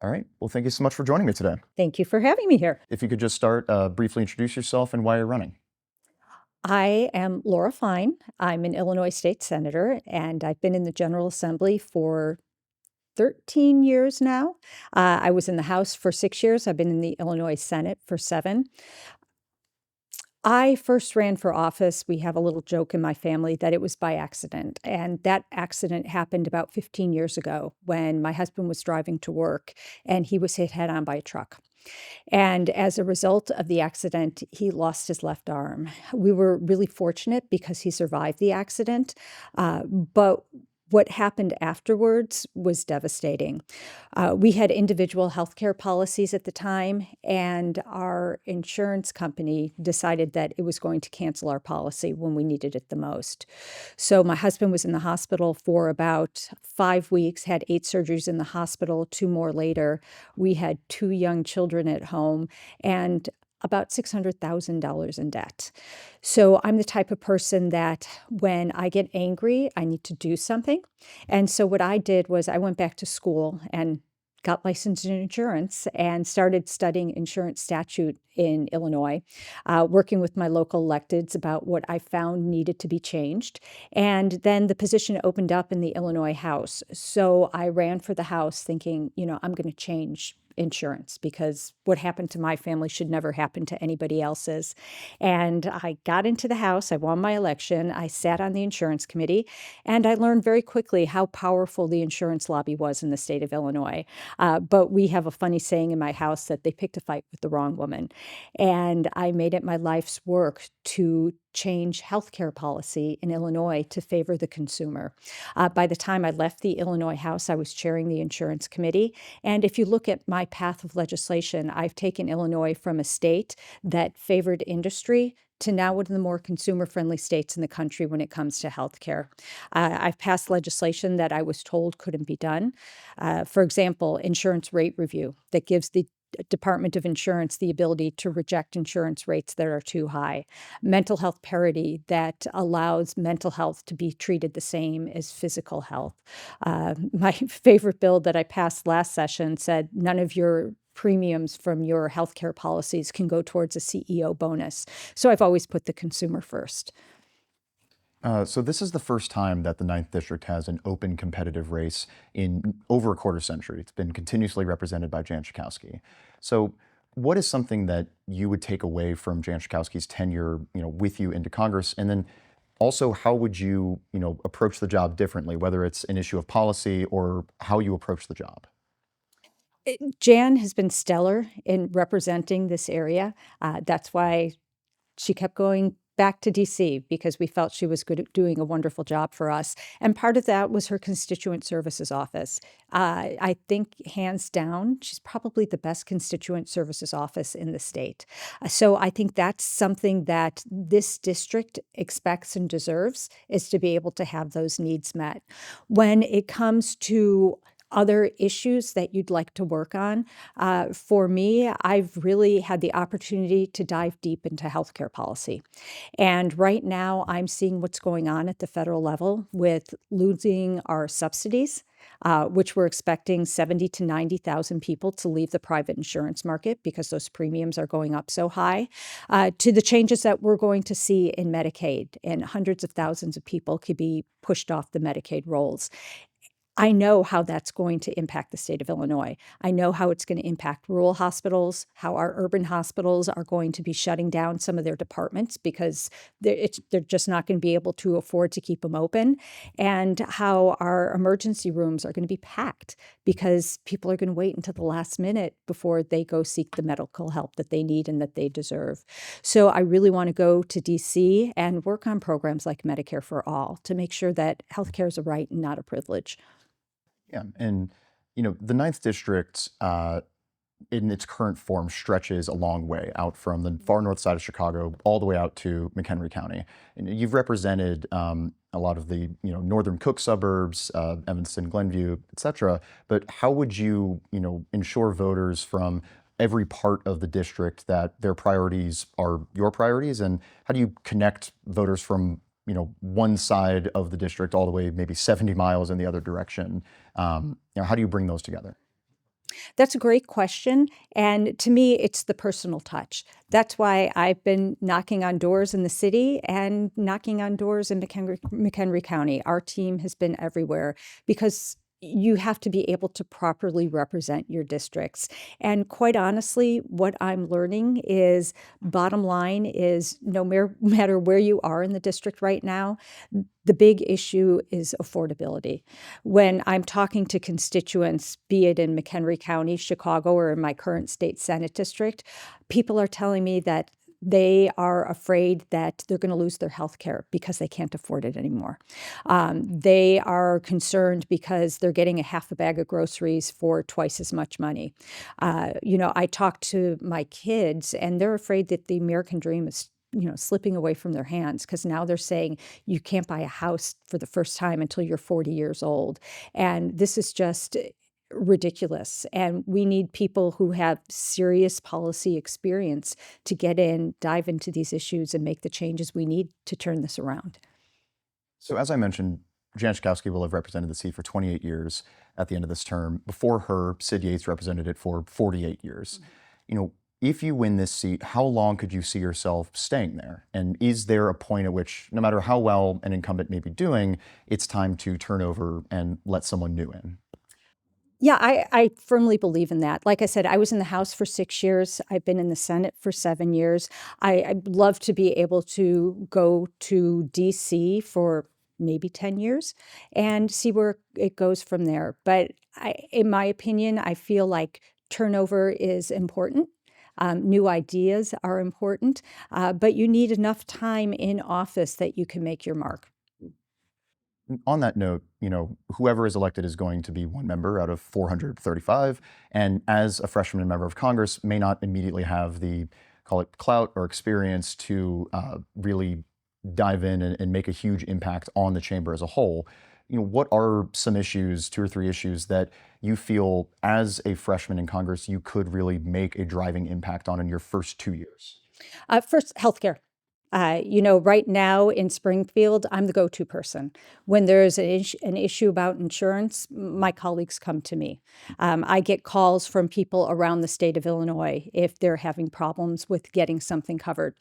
All right. Well, thank you so much for joining me today. Thank you for having me here. If you could just start, briefly introduce yourself and why you're running. I am Laura Fine. I'm an Illinois state senator, and I've been in the General Assembly for 13 years now. I was in the House for 6 years. I've been in the Illinois Senate for 7. I first ran for office. We have a little joke in my family that it was by accident. And that accident happened about 15 years ago when my husband was driving to work and he was hit head on by a truck. And as a result of the accident, he lost his left arm. We were really fortunate because he survived the accident, but what happened afterwards was devastating. We had individual healthcare policies at the time, and our insurance company decided that it was going to cancel our policy when we needed it the most. So my husband was in the hospital for about 5 weeks, had 8 surgeries in the hospital, 2 more later. We had 2 young children at home, and about $600,000 in debt. So I'm the type of person that when I get angry, I need to do something. And so what I did was I went back to school and got licensed in insurance and started studying insurance statute in Illinois, working with my local electeds about what I found needed to be changed. And then the position opened up in the Illinois House. So I ran for the House thinking, I'm going to change insurance because what happened to my family should never happen to anybody else's. And I got into the House, I won my election, I sat on the insurance committee, and I learned very quickly how powerful the insurance lobby was in the state of Illinois. But we have a funny saying in my house that they picked a fight with the wrong woman. And I made it my life's work to change healthcare policy in Illinois to favor the consumer. By the time I left the Illinois House, I was chairing the insurance committee. And if you look at my path of legislation, I've taken Illinois from a state that favored industry to now one of the more consumer-friendly states in the country when it comes to healthcare. I've passed legislation that I was told couldn't be done. For example, insurance rate review that gives the Department of Insurance the ability to reject insurance rates that are too high. Mental health parity that allows mental health to be treated the same as physical health. My favorite bill that I passed last session said none of your premiums from your healthcare policies can go towards a CEO bonus. So I've always put the consumer first. So this is the first time that the Ninth District has an open competitive race in over a quarter century. It's been continuously represented by Jan Schakowsky. So what is something that you would take away from Jan Schakowsky's tenure, with you into Congress? And then also, how would you, approach the job differently, whether it's an issue of policy or how you approach the job? Jan has been stellar in representing this area. That's why she kept going back to DC because we felt she was good at doing a wonderful job for us. And part of that was her constituent services office. I think hands down, she's probably the best constituent services office in the state. So I think that's something that this district expects and deserves is to be able to have those needs met. When it comes to other issues that you'd like to work on. For me, I've really had the opportunity to dive deep into healthcare policy. And right now, I'm seeing what's going on at the federal level with losing our subsidies, which we're expecting 70 to 90,000 people to leave the private insurance market because those premiums are going up so high, to the changes that we're going to see in Medicaid, and hundreds of thousands of people could be pushed off the Medicaid rolls. I know how that's going to impact the state of Illinois. I know how it's going to impact rural hospitals, how our urban hospitals are going to be shutting down some of their departments because they're just not going to be able to afford to keep them open, and how our emergency rooms are going to be packed because people are going to wait until the last minute before they go seek the medical help that they need and that they deserve. So I really want to go to DC and work on programs like Medicare for All to make sure that healthcare is a right and not a privilege. Yeah, and the Ninth District, in its current form, stretches a long way out from the far north side of Chicago all the way out to McHenry County. And you've represented a lot of the northern Cook suburbs, Evanston, Glenview, et cetera. But how would you ensure voters from every part of the district that their priorities are your priorities, and how do you connect voters from one side of the district all the way maybe 70 miles in the other direction? How do you bring those together? That's a great question. And to me, it's the personal touch. That's why I've been knocking on doors in the city and knocking on doors in McHenry County. Our team has been everywhere because you have to be able to properly represent your districts. And quite honestly, what I'm learning is bottom line is matter where you are in the district right now, the big issue is affordability. When I'm talking to constituents, be it in McHenry County, Chicago, or in my current state Senate district, people are telling me that they are afraid that they're going to lose their health care because they can't afford it anymore. They are concerned because they're getting a half a bag of groceries for twice as much money. I talk to my kids, and they're afraid that the American dream is slipping away from their hands because now they're saying you can't buy a house for the first time until you're 40 years old. And this is just ridiculous. And we need people who have serious policy experience to get in, dive into these issues, and make the changes we need to turn this around. So as I mentioned, Jan Schakowsky will have represented the seat for 28 years at the end of this term. Before her, Sid Yates represented it for 48 years. If you win this seat, how long could you see yourself staying there? And is there a point at which, no matter how well an incumbent may be doing, it's time to turn over and let someone new in? Yeah, I firmly believe in that. Like I said, I was in the House for 6 years. I've been in the Senate for 7 years. I'd love to be able to go to DC for maybe 10 years and see where it goes from there. But in my opinion, I feel like turnover is important. New ideas are important, but you need enough time in office that you can make your mark. On that note, whoever is elected is going to be one member out of 435, and as a freshman member of Congress, may not immediately have the, call it, clout or experience to really dive in and make a huge impact on the chamber as a whole. What are some issues, two or three issues, that you feel as a freshman in Congress you could really make a driving impact on in your first 2 years? First, healthcare. Right now in Springfield, I'm the go-to person. When there's an issue about insurance, my colleagues come to me. I get calls from people around the state of Illinois if they're having problems with getting something covered.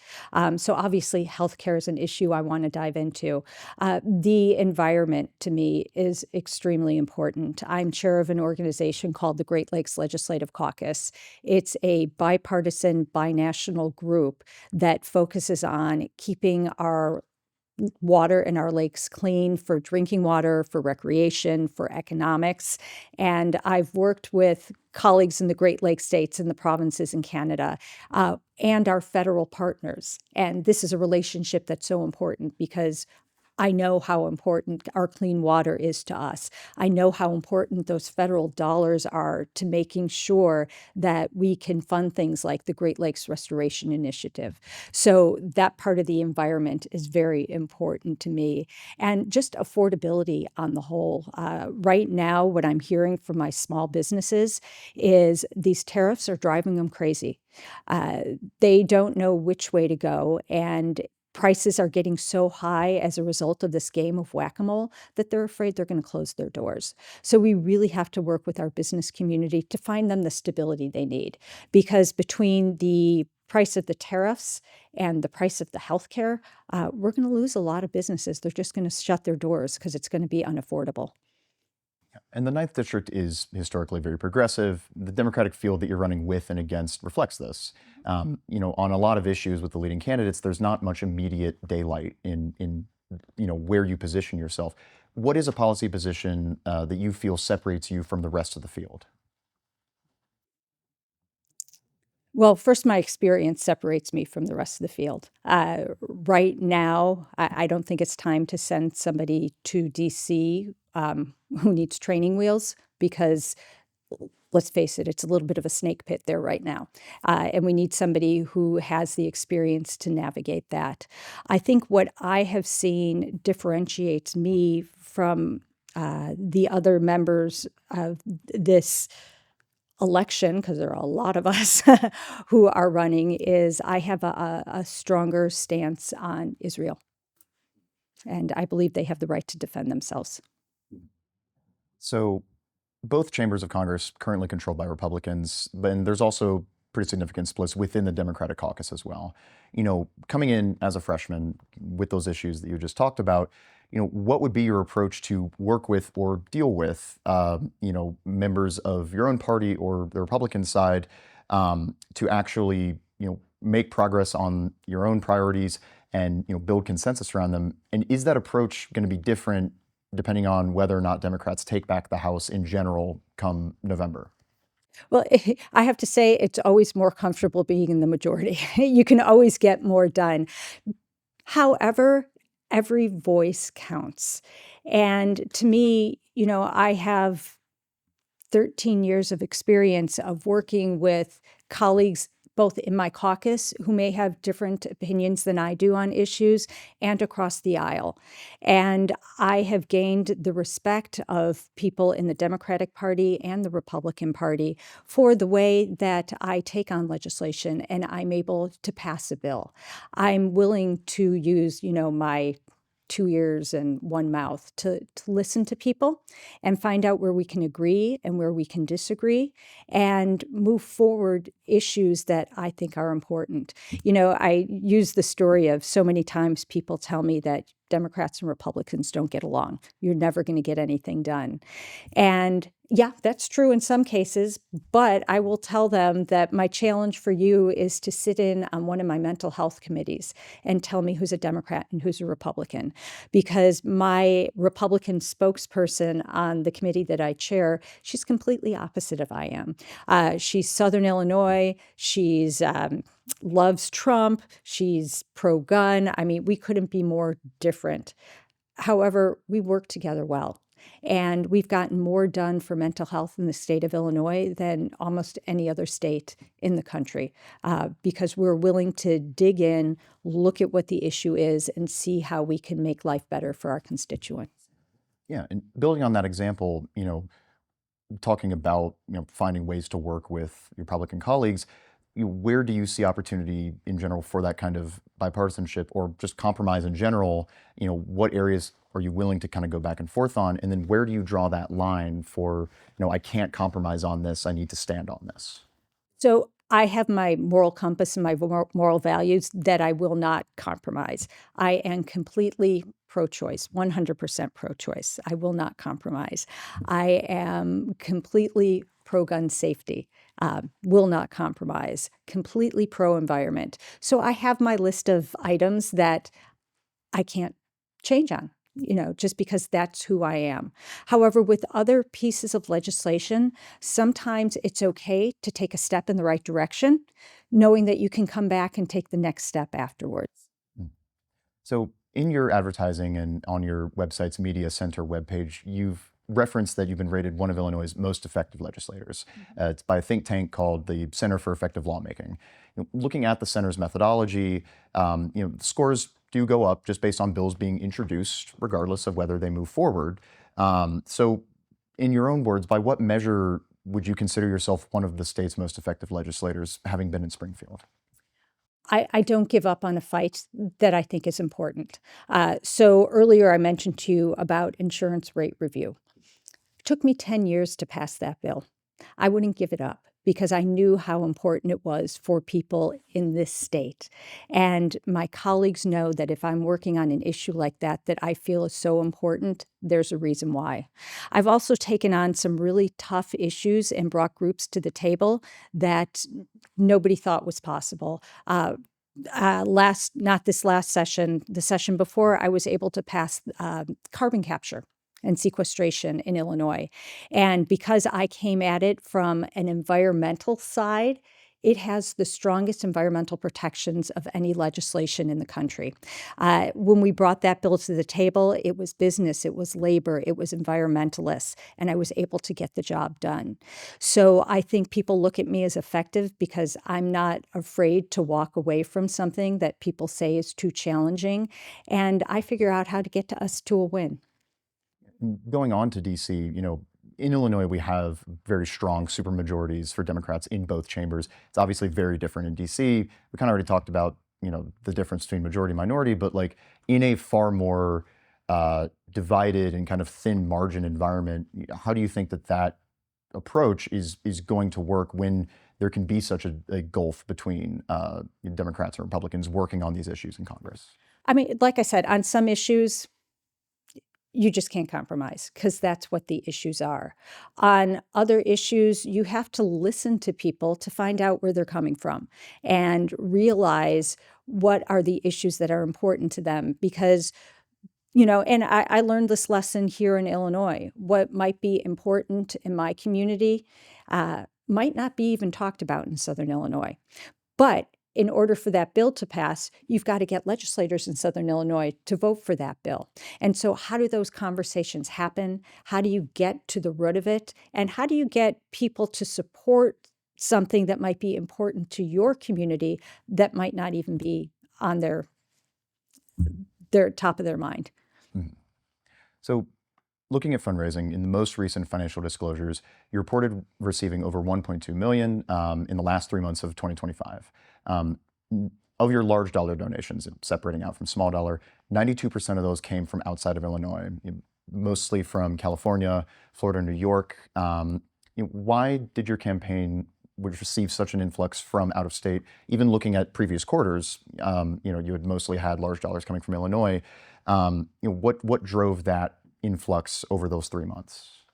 So obviously, healthcare is an issue I want to dive into. The environment, to me, is extremely important. I'm chair of an organization called the Great Lakes Legislative Caucus. It's a bipartisan, binational group that focuses on keeping our water in our lakes clean for drinking water, for recreation, for economics. And I've worked with colleagues in the Great Lakes states and the provinces in Canada and our federal partners. And this is a relationship that's so important because I know how important our clean water is to us. I know how important those federal dollars are to making sure that we can fund things like the Great Lakes Restoration Initiative. So that part of the environment is very important to me. And just affordability on the whole. Right now, what I'm hearing from my small businesses is these tariffs are driving them crazy. They don't know which way to go. And prices are getting so high as a result of this game of whack-a-mole that they're afraid they're going to close their doors. So we really have to work with our business community to find them the stability they need. Because between the price of the tariffs and the price of the healthcare, we're going to lose a lot of businesses. They're just going to shut their doors because it's going to be unaffordable. And the Ninth District is historically very progressive. The Democratic field that you're running with and against reflects this. On a lot of issues with the leading candidates, there's not much immediate daylight in where you position yourself. What is a policy position that you feel separates you from the rest of the field? Well, first, my experience separates me from the rest of the field. Right now, I don't think it's time to send somebody to DC who needs training wheels because, let's face it, it's a little bit of a snake pit there right now. And we need somebody who has the experience to navigate that. I think what I have seen differentiates me from the other members of this election, because there are a lot of us who are running, is I have a stronger stance on Israel. And I believe they have the right to defend themselves. So both chambers of Congress currently controlled by Republicans, but and there's also pretty significant splits within the Democratic caucus as well. Coming in as a freshman with those issues that you just talked about, what would be your approach to work with or deal with, members of your own party or the Republican side, to actually, make progress on your own priorities and, build consensus around them? And is that approach going to be different depending on whether or not Democrats take back the House in general come November? Well, I have to say it's always more comfortable being in the majority. You can always get more done. However, every voice counts. And to me, I have 13 years of experience of working with colleagues both in my caucus who may have different opinions than I do on issues and across the aisle. And I have gained the respect of people in the Democratic Party and the Republican Party for the way that I take on legislation and I'm able to pass a bill. I'm willing to use, my 2 ears and one mouth to listen to people and find out where we can agree and where we can disagree and move forward issues that I think are important. I use the story of so many times people tell me that Democrats and Republicans don't get along. You're never going to get anything done. And yeah, that's true in some cases, but I will tell them that my challenge for you is to sit in on one of my mental health committees and tell me who's a Democrat and who's a Republican. Because my Republican spokesperson on the committee that I chair, she's completely opposite of I am. She's Southern Illinois. She's loves Trump. She's pro-gun. I mean, we couldn't be more different. However, we work together well. And we've gotten more done for mental health in the state of Illinois than almost any other state in the country, because we're willing to dig in, look at what the issue is, and see how we can make life better for our constituents. Yeah, and building on that example, talking about finding ways to work with Republican colleagues, where do you see opportunity in general for that kind of bipartisanship or just compromise in general? What areas are you willing to kind of go back and forth on? And then where do you draw that line for, I can't compromise on this, I need to stand on this? So I have my moral compass and my moral values that I will not compromise. I am completely pro-choice, 100% pro-choice. I will not compromise. I am completely pro-gun safety, will not compromise, completely pro-environment. So I have my list of items that I can't change on, just because that's who I am. However, with other pieces of legislation, sometimes it's okay to take a step in the right direction, knowing that you can come back and take the next step afterwards. So in your advertising and on your website's Media Center webpage, you've referenced that you've been rated one of Illinois' most effective legislators. It's by a think tank called the Center for Effective Lawmaking. Looking at the center's methodology, scores do go up just based on bills being introduced, regardless of whether they move forward. So in your own words, by what measure would you consider yourself one of the state's most effective legislators, having been in Springfield? I don't give up on a fight that I think is important. So earlier I mentioned to you about insurance rate review. It took me 10 years to pass that bill. I wouldn't give it up because I knew how important it was for people in this state. And my colleagues know that if I'm working on an issue like that I feel is so important, there's a reason why. I've also taken on some really tough issues and brought groups to the table that nobody thought was possible. Not this last session, the session before, I was able to pass carbon capture and sequestration in Illinois. And because I came at it from an environmental side, it has the strongest environmental protections of any legislation in the country. When we brought that bill to the table, it was business, it was labor, it was environmentalists, and I was able to get the job done. So I think people look at me as effective because I'm not afraid to walk away from something that people say is too challenging, and I figure out how to get to us to a win. Going on to DC, in Illinois, we have very strong supermajorities for Democrats in both chambers. It's obviously very different in DC. We kind of already talked about, the difference between majority and minority, but like in a far more divided and kind of thin margin environment, how do you think that approach is going to work when there can be such a gulf between Democrats and Republicans working on these issues in Congress? I mean, like I said, on some issues, you just can't compromise because that's what the issues are. On other issues, you have to listen to people to find out where they're coming from and realize what are the issues that are important to them. Because, and I learned this lesson here in Illinois. What might be important in my community might not be even talked about in Southern Illinois. But in order for that bill to pass, you've got to get legislators in Southern Illinois to vote for that bill. And so, how do those conversations happen? How do you get to the root of it? And how do you get people to support something that might be important to your community that might not even be on their top of their mind? Mhm. So, looking at fundraising, in the most recent financial disclosures, you reported receiving over 1.2 million in the last 3 months of 2025. Um, of your large dollar donations, separating out from small dollar, 92% of those came from outside of Illinois, mostly from California, Florida, New York. Why did your campaign would receive such an influx from out of state? Even looking at previous quarters, you had mostly had large dollars coming from Illinois. What drove that influx over those 3 months?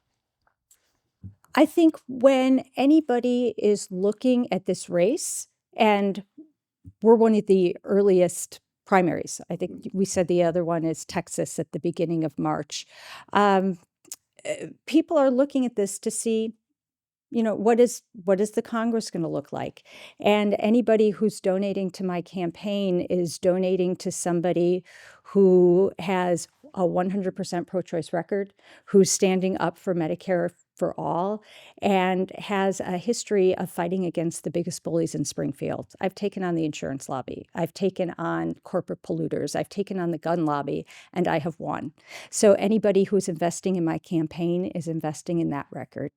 I think when anybody is looking at this race, and we're one of the earliest primaries. I think we said the other one is Texas at the beginning of March. Um, People are looking at this to see, what is the Congress going to look like? And anybody who's donating to my campaign is donating to somebody who has a 100% pro-choice record, who's standing up for Medicare for all, and has a history of fighting against the biggest bullies in Springfield. I've taken on the insurance lobby. I've taken on corporate polluters. I've taken on the gun lobby, and I have won. So anybody who's investing in my campaign is investing in that record.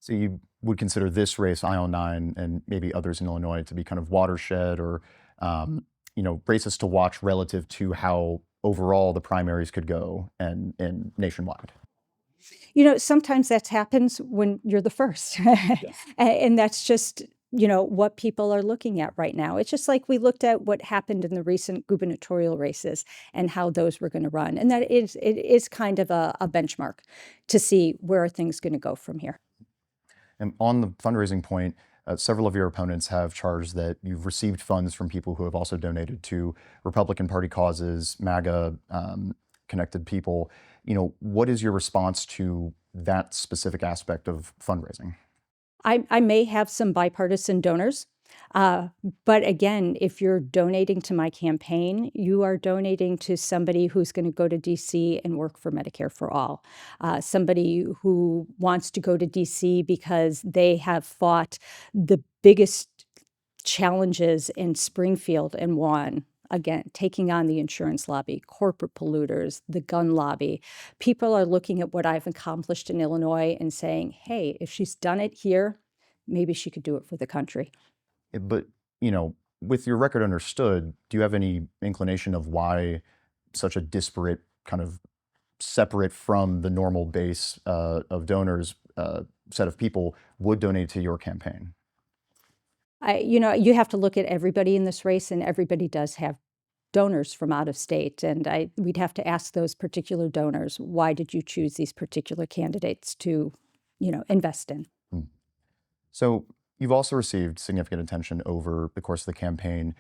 So you would consider this race, Aisle 9, and maybe others in Illinois to be kind of watershed or, races to watch relative to how overall the primaries could go and nationwide. Sometimes that happens when you're the first. And that's just, what people are looking at right now. It's just like we looked at what happened in the recent gubernatorial races and how those were going to run. And it is kind of a benchmark to see where are things going to go from here. And on the fundraising point, several of your opponents have charged that you've received funds from people who have also donated to Republican Party causes, MAGA connected people. What is your response to that specific aspect of fundraising? I may have some bipartisan donors. But again, if you're donating to my campaign, you are donating to somebody who's going to go to DC and work for Medicare for all. Somebody who wants to go to DC because they have fought the biggest challenges in Springfield and won. Again, taking on the insurance lobby, corporate polluters, the gun lobby. People are looking at what I've accomplished in Illinois and saying, hey, if she's done it here, maybe she could do it for the country. But, with your record understood, do you have any inclination of why such a disparate, kind of separate from the normal base of donors set of people would donate to your campaign? You have to look at everybody in this race, and everybody does have donors from out of state. And we'd have to ask those particular donors, why did you choose these particular candidates to, invest in? Hmm. So you've also received significant attention over the course of the campaign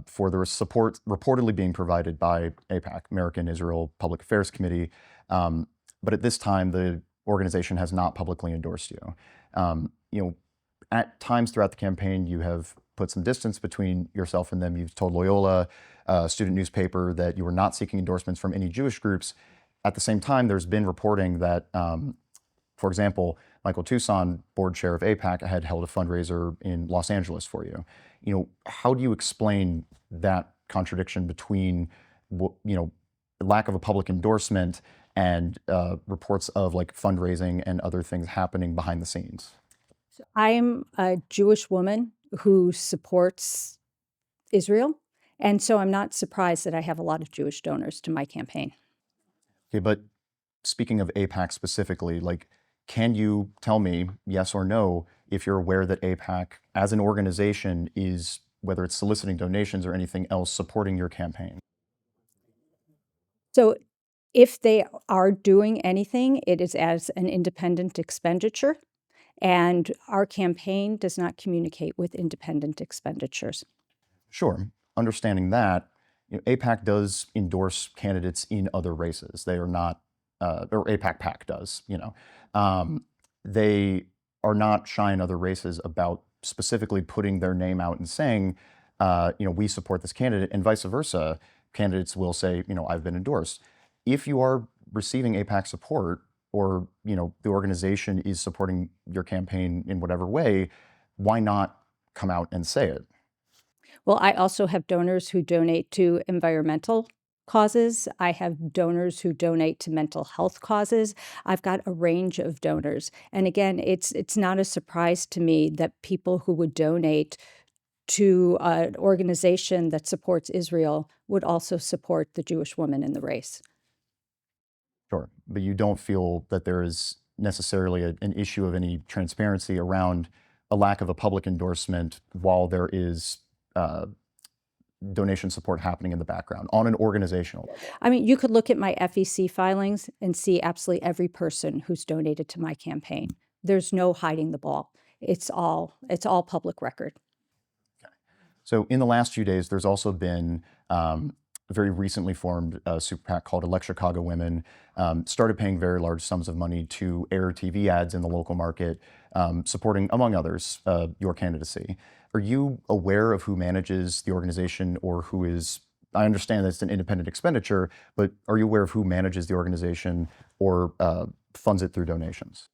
for the support reportedly being provided by AIPAC, American Israel Public Affairs Committee. But at this time, the organization has not publicly endorsed you. At times throughout the campaign, you have put some distance between yourself and them. You've told Loyola, a student newspaper, that you were not seeking endorsements from any Jewish groups. At the same time, there's been reporting that, for example, Michael Tucson, board chair of AIPAC, had held a fundraiser in Los Angeles for you. How do you explain that contradiction between, lack of a public endorsement and reports of like fundraising and other things happening behind the scenes? I'm a Jewish woman who supports Israel. And so I'm not surprised that I have a lot of Jewish donors to my campaign. Okay, but speaking of AIPAC specifically, like Can you tell me, yes or no, if you're aware that AIPAC as an organization is, whether it's soliciting donations or anything else, supporting your campaign? So if they are doing anything, it is as an independent expenditure, and our campaign does not communicate with independent expenditures. Sure. Understanding that, AIPAC does endorse candidates in other races. They are not, or AIPAC PAC does, they are not shy in other races about specifically putting their name out and saying, we support this candidate, and vice versa. Candidates will say, I've been endorsed. If you are receiving AIPAC support, or the organization is supporting your campaign in whatever way, why not come out and say it? Well, I also have donors who donate to environmental causes. I have donors who donate to mental health causes. I've got a range of donors. And again, it's not a surprise to me that people who would donate to an organization that supports Israel would also support the Jewish woman in the race. Sure. But you don't feel that there is necessarily an issue of any transparency around a lack of a public endorsement while there is uh, donation support happening in the background on an organizational level. I mean, you could look at my FEC filings and see absolutely every person who's donated to my campaign. There's no hiding the ball. It's all public record. So in the last few days, there's also been a very recently formed super PAC called Elect Chicago Women, started paying very large sums of money to air TV ads in the local market, supporting, among others, your candidacy. Are you aware of who manages the organization, or who is, I understand that it's an independent expenditure, but are you aware of who manages the organization or funds it through donations?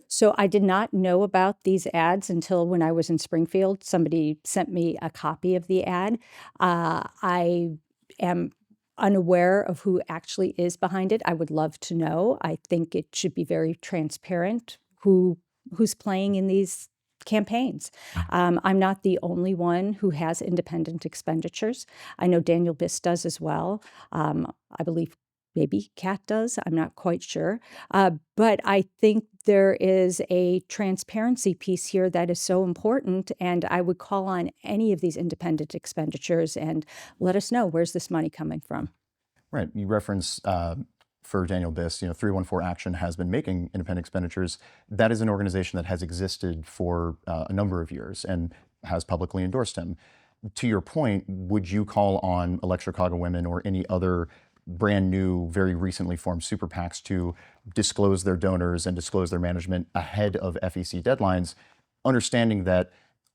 So I did not know about these ads until when I was in Springfield. Somebody sent me a copy of the ad. I am unaware of who actually is behind it. I would love to know. I think it should be very transparent who's playing in these campaigns. I'm not the only one who has independent expenditures. I know Daniel Biss does as well. I believe maybe Kat does. I'm not quite sure. But I think there is a transparency piece here that is so important. And I would call on any of these independent expenditures and let us know, where's this money coming from? Right. You reference for Daniel Biss, 314 Action has been making independent expenditures. That is an organization that has existed for a number of years and has publicly endorsed him. To your point, would you call on Elect Chicago Women or any other brand new, very recently formed super PACs to disclose their donors and disclose their management ahead of FEC deadlines, understanding that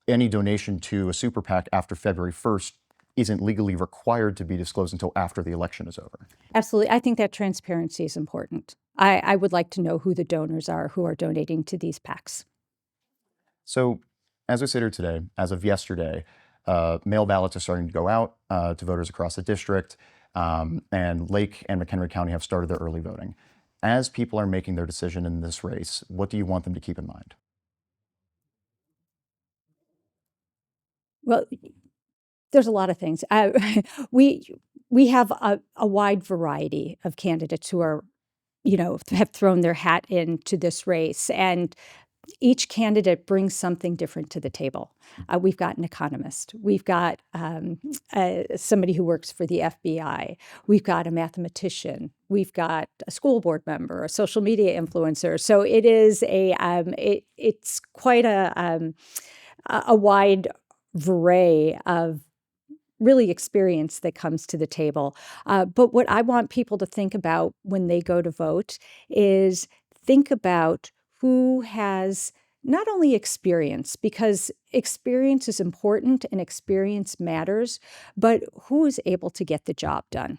any donation to a super PAC after February 1st isn't legally required to be disclosed until after the election is over? Absolutely. I think that transparency is important. I would like to know who the donors are who are donating to these PACs. So, as we sit here today, as of yesterday, mail ballots are starting to go out to voters across the district, and Lake and McHenry County have started their early voting. As people are making their decision in this race, what do you want them to keep in mind? Well, there's a lot of things. We we have a wide variety of candidates who are, have thrown their hat into this race, and each candidate brings something different to the table. We've got an economist. We've got somebody who works for the FBI. We've got a mathematician. We've got a school board member, a social media influencer. So it is it's quite a wide array of really experience that comes to the table. But what I want people to think about when they go to vote is think about who has not only experience, because experience is important and experience matters, but who is able to get the job done.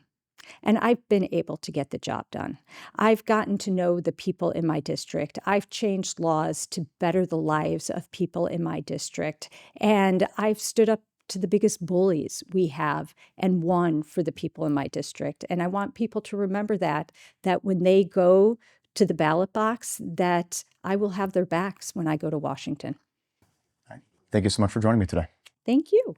And I've been able to get the job done. I've gotten to know the people in my district. I've changed laws to better the lives of people in my district. And I've stood up to the biggest bullies we have and won for the people in my district. And I want people to remember that when they go to the ballot box, that I will have their backs when I go to Washington. All right. Thank you so much for joining me today. Thank you.